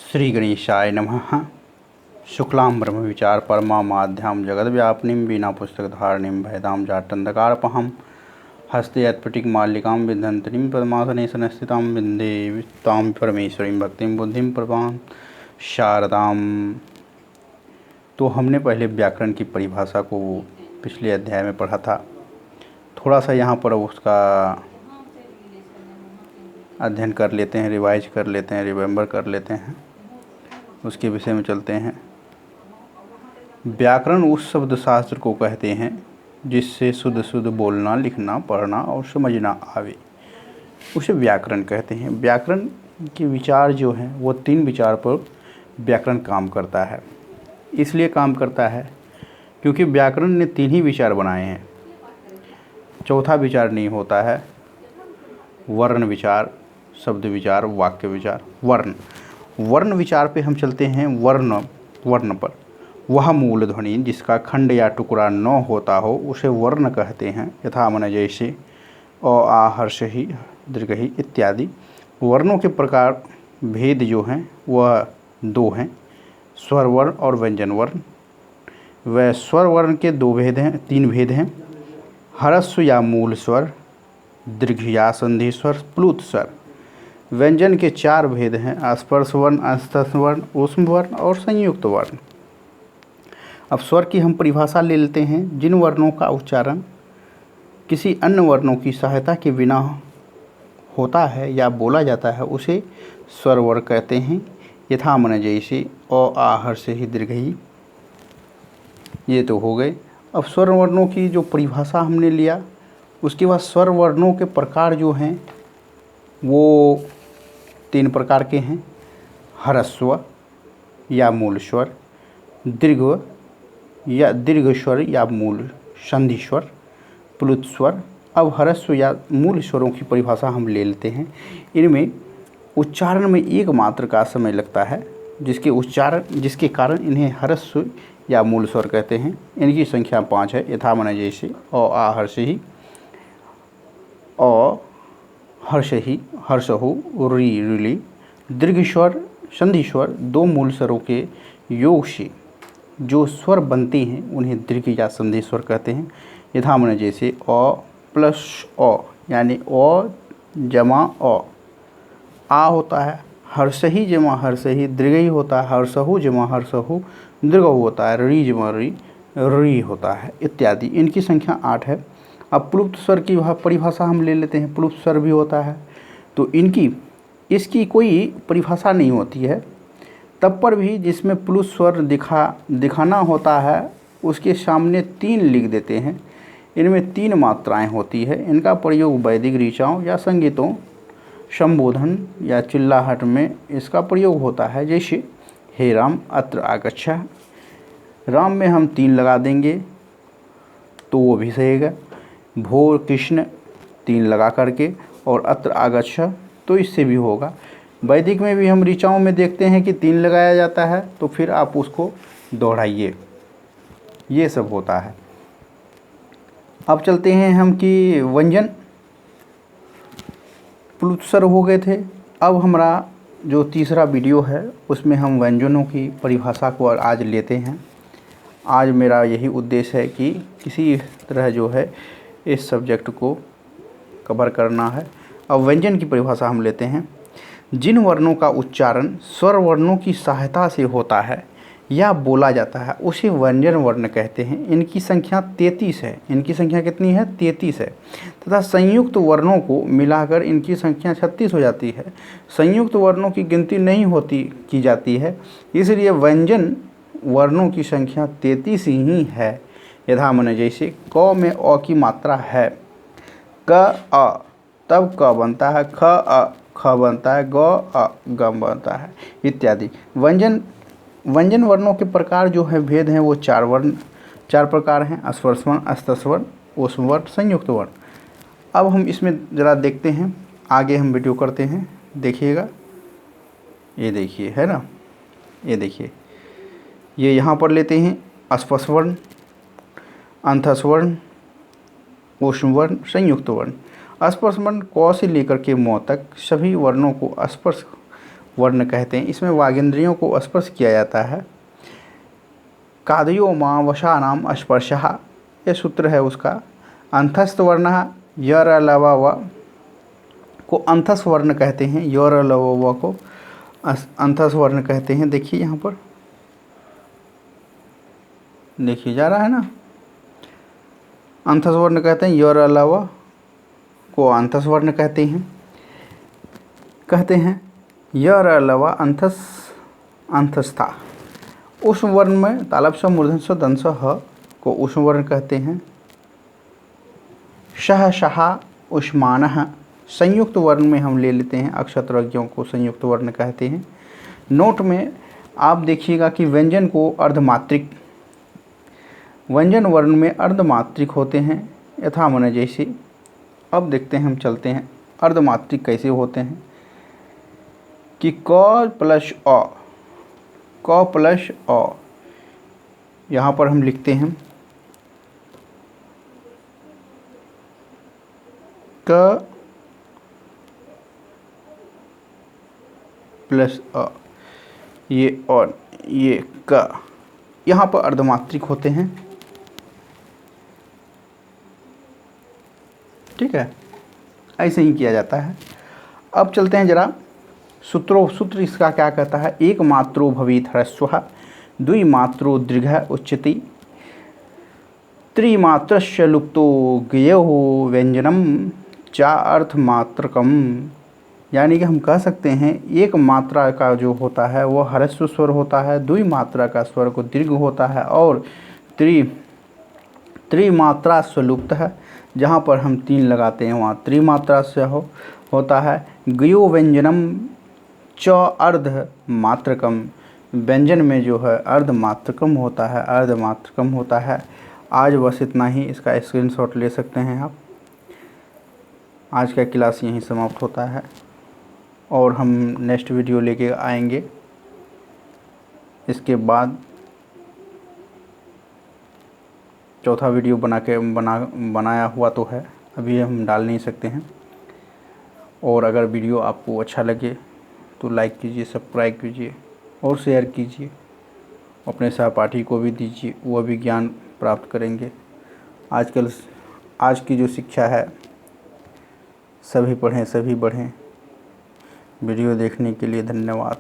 श्री गणेशाय नमः। शुक्लां ब्रह्मविचार परमामाद्यां जगद्व्यापिनीं बिना पुस्तकधारिणीं भयदां जाटन्धकारपहं हस्ते यत्फटिकमालिकां विन्ध्यन्तीं पद्मासने संस्थितां विन्दे तां परमेश्वरीं भक्तिं बुद्धिं प्रभां शारदां। तो हमने पहले व्याकरण की परिभाषा को पिछले अध्याय में पढ़ा था। थोड़ा सा यहाँ पर उसका अध्ययन कर लेते हैं, रिवाइज कर लेते हैं, रिमेंबर कर लेते हैं, उसके विषय में चलते हैं। व्याकरण उस शब्द शास्त्र को कहते हैं जिससे शुद्ध शुद्ध बोलना, लिखना, पढ़ना और समझना आवे, उसे व्याकरण कहते हैं। व्याकरण के विचार जो हैं वो तीन विचार पर व्याकरण काम करता है। इसलिए काम करता है क्योंकि व्याकरण ने तीन ही विचार बनाए हैं, चौथा विचार नहीं होता है। वर्ण विचार, शब्द विचार, वाक्य विचार। वर्ण विचार पे हम चलते हैं। वर्ण पर वह मूल ध्वनि जिसका खंड या टुकड़ा न होता हो उसे वर्ण कहते हैं। यथा मन जैसे अ, आ, हर्ष ही, दीर्घ ही इत्यादि। वर्णों के प्रकार भेद जो हैं वह दो हैं, स्वर वर्ण और व्यंजन वर्ण। वह स्वर वर्ण के तीन भेद हैं। ह्रस्व या मूल स्वर, दीर्घ या संधि स्वर, प्लुत स्वर। व्यंजन के चार भेद हैं, स्पर्श वर्ण, अस्तस्थ वर्ण, ऊष्म वर्ण और संयुक्त वर्ण। अब स्वर की हम परिभाषा ले लेते हैं। जिन वर्णों का उच्चारण किसी अन्य वर्णों की सहायता के बिना होता है या बोला जाता है उसे स्वर वर्ण कहते हैं। यथा मन जैसे अ, आ, हर्ष ही, दीर्घ ही। ये तो हो गए। अब स्वर वर्णों की जो परिभाषा हमने लिया, उसके बाद स्वर वर्णों के प्रकार जो हैं वो तीन प्रकार के हैं। ह्रस्व या मूल स्वर, दीर्घ स्वर या मूल संधि स्वर, प्लुत स्वर। अब ह्रस्व या मूल स्वरों की परिभाषा हम ले लेते हैं। इनमें उच्चारण में एक मात्र का समय लगता है, जिसके कारण इन्हें ह्रस्व या मूल स्वर कहते हैं। इनकी संख्या 5 है। यथा मन जैसे अ, आ, हर्ष ही, अ, हर्ष ही, हर्ष हो, री, रिली। दीर्घ स्वर, संधि स्वर दो मूल स्वरों के योग से जो स्वर बनते हैं उन्हें दीर्घ या संधि स्वर कहते हैं। यथा मन जैसे अ प्लस अ यानी अ जमा अ, आ होता है। हर्ष ही जमा हर्ष ही, दीर्घ ही होता है। हर्षहु जमा हर्षहु, दीर्घ होता है। री जमा री होता है इत्यादि। इनकी संख्या 8 है। अब प्लुप्त स्वर की परिभाषा हम ले लेते हैं। प्लुप्त स्वर भी होता है तो इसकी कोई परिभाषा नहीं होती है। तब पर भी जिसमें प्लुप्त स्वर दिखाना होता है उसके सामने 3 लिख देते हैं। इनमें 3 मात्राएं होती है। इनका प्रयोग वैदिक ऋचाओं या संगीतों, संबोधन या चिल्लाहट में इसका प्रयोग होता है। जैसे हे राम अत्र आगच्छ, राम में हम 3 लगा देंगे तो वो भी सहेगा। भो कृष्ण 3 लगा करके, और अत्र आगच्छ तो इससे भी होगा। वैदिक में भी हम ऋचाओं में देखते हैं कि 3 लगाया जाता है, तो फिर आप उसको दोहराइए। ये सब होता है। अब चलते हैं हम कि व्यंजन प्लुत स्वर हो गए थे। अब हमारा जो तीसरा वीडियो है उसमें हम व्यंजनों की परिभाषा को आज लेते हैं। आज मेरा यही उद्देश्य है कि किसी तरह जो है इस सब्जेक्ट को कवर करना है। अब व्यंजन की परिभाषा हम लेते हैं। जिन वर्णों का उच्चारण स्वर वर्णों की सहायता से होता है या बोला जाता है उसे व्यंजन वर्ण कहते हैं। इनकी संख्या 33 है। इनकी संख्या कितनी है? 33 है। तथा संयुक्त वर्णों को मिलाकर इनकी संख्या 36 हो जाती है। संयुक्त वर्णों की गिनती नहीं की जाती है, इसलिए व्यंजन वर्णों की संख्या 33 ही है। यथा मन जैसे क में अ की मात्रा है, क अ तब क बनता है, ख अ ख बनता है, ग अ गम बनता है इत्यादि। व्यंजन वर्णों के प्रकार जो है भेद हैं वो 4 प्रकार हैं। स्पर्श वर्ण, अस्तस्थ वर्ण, ऊष्म वर्ण, संयुक्त वर्ण। अब हम इसमें ज़रा देखते हैं, आगे हम वीडियो करते हैं, देखिएगा। ये देखिए, है ना, ये देखिए, ये यहाँ पर लेते हैं स्पर्श वर्ण, अंतस्थ वर्ण, ऊष्म वर्ण, संयुक्त वर्ण। स्पर्श वर्ण क से लेकर के म तक सभी वर्णों को स्पर्श वर्ण कहते हैं। इसमें वागेंद्रियों को स्पर्श किया जाता है। कादयो माँ वशानाम स्पर्शः, ये सूत्र है उसका। अंतस्थ वर्ण यर अलावा व को अंतस्थ वर्ण कहते हैं। यर अलावा व को अंतस्थ वर्ण कहते हैं। देखिए यहाँ पर देखिए जा रहा है ना, अंतस्थ वर्ण कहते हैं। यर अलावा को अंतस्थ वर्ण कहते हैं। यर अलावा अंतस्था। उष्ण वर्ण में तालव्य स्व मूर्धन्य स्व दंत स्व ह को उष्ण वर्ण कहते हैं। शह शहा उष्मानः। संयुक्त वर्ण में हम ले लेते हैं अक्षत्रज्ञों को संयुक्त वर्ण कहते हैं। नोट में आप देखिएगा कि व्यंजन को अर्धमात्रिक, व्यंजन वर्ण में अर्धमात्रिक होते हैं यथा मन जैसे। अब देखते हैं, हम चलते हैं अर्धमात्रिक कैसे होते हैं कि क प्लस अ, क प्लस अ, यहाँ पर हम लिखते हैं क प्लस अ, ये और ये क, यहाँ पर अर्धमात्रिक होते हैं। ठीक है, ऐसे ही किया जाता है। अब चलते हैं जरा सूत्र इसका क्या कहता है। एक मात्रो भवेत् ह्रस्वः, द्विमात्रो दीर्घः उच्यते, त्रिमात्रस्य लुप्तो ज्ञेयो व्यंजनम चा अर्थमात्रकम। यानी कि हम कह सकते हैं एक मात्रा का जो होता है वह ह्रस्व स्वर होता है, द्विमात्रा का स्वर को दीर्घ होता है, और त्रिमात्रा स्वलुप्त है। जहाँ पर हम तीन लगाते हैं वहाँ त्रिमात्रा से होता है। ज्ञेयो व्यंजनम च अर्ध मात्रकम, व्यंजन में जो है अर्धमात्रकम होता है, अर्धमात्रकम होता है। आज बस इतना ही, इसका स्क्रीनशॉट ले सकते हैं आप। आज का क्लास यहीं समाप्त होता है और हम नेक्स्ट वीडियो लेके आएंगे। इसके बाद चौथा वीडियो बनाया हुआ तो है, अभी हम डाल नहीं सकते हैं। और अगर वीडियो आपको अच्छा लगे तो लाइक कीजिए, सब्सक्राइब कीजिए और शेयर कीजिए। अपने सहपाठी को भी दीजिए, वह भी ज्ञान प्राप्त करेंगे। आज की जो शिक्षा है, सभी पढ़ें सभी बढ़ें। वीडियो देखने के लिए धन्यवाद।